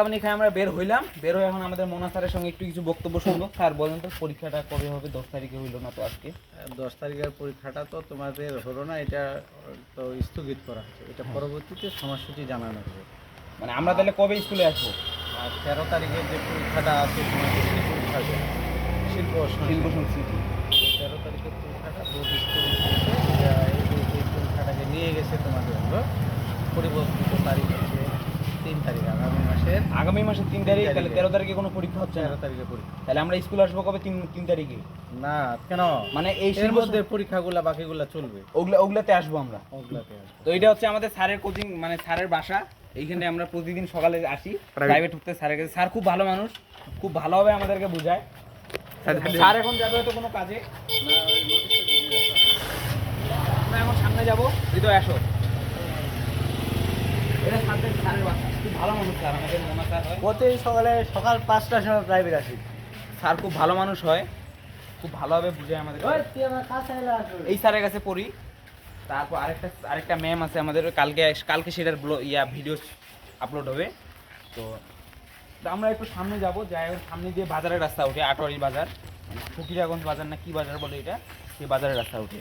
আমরা বের হইলাম, বের হয়ে এখন আমাদের মোনা স্যারের সঙ্গে একটু কিছু বক্তব্য শুনবো। স্যার বলেন তো পরীক্ষাটা কবে হবে? 10 তারিখে হইলো না তো আজকে? 10 তারিখের পরীক্ষাটা তো তোমাদের হলো না, এটা তো স্থগিত করা হচ্ছে। এটা পরবর্তীতে সময়সূচি জানানো হবে। মানে আমরা তাহলে কবে স্কুলে আসবো? আর 13 তারিখের যে পরীক্ষাটা আছে তোমাদের কি পরীক্ষা হবে? শিল্প সংস্কৃতি 13 তারিখের পরীক্ষাটা বোর্ড স্থগিত করেছে। এই পরীক্ষাটাকে নিয়ে গেছে তোমাদের হলো পরিবর্তিত তারিখ হচ্ছে 3 তারিখ আগামী মাসের 3 তারিখ। তাহলে 13 তারিখে কোনো পরীক্ষা হচ্ছে না? 13 তারিখে পরীক্ষা। তাহলে আমরা স্কুলে আসবো কবে? 3 তারিখে? না কেন, মানে এই এর মধ্যে পরীক্ষাগুলো বাকিগুলো চলবে, ওগুলাতে আসবো আমরা। ওগুলাতে আসবে। তো এটা হচ্ছে আমাদের স্যারের কোচিং, মানে স্যারের বাসা। এইখানে আমরা প্রতিদিন সকালে আসি প্রাইভেট হতে স্যারের কাছে। স্যার খুব ভালো মানুষ, খুব ভালোভাবে আমাদেরকে বোঝায়। স্যার এখন যাবে হয়তো কোনো কাজে, আমরা এখন সামনে যাবো। হৃদয় আসো, এটা স্যারের বাসা। খুব ভালো মানুষ স্যার, আমাদের মোনা স্যার হয়। প্রতিদিন সকাল 5টার সময় প্রাইভেট আসি। স্যার খুব ভালো মানুষ হয়, খুব ভালোভাবে বুঝায় আমাদের। এই স্যারের কাছে পড়ি। তারপর আরেকটা ম্যাম আছে আমাদের, কালকে সেটার ভিডিও আপলোড হবে। তো আমরা একটু সামনে যাব, যাই হোক সামনে দিয়ে বাজারের রাস্তা উঠে, আটোয়ারি বাজার, ফকিরাগঞ্জ বাজার না কি বাজার বলে এটা, সেই বাজারের রাস্তা উঠে।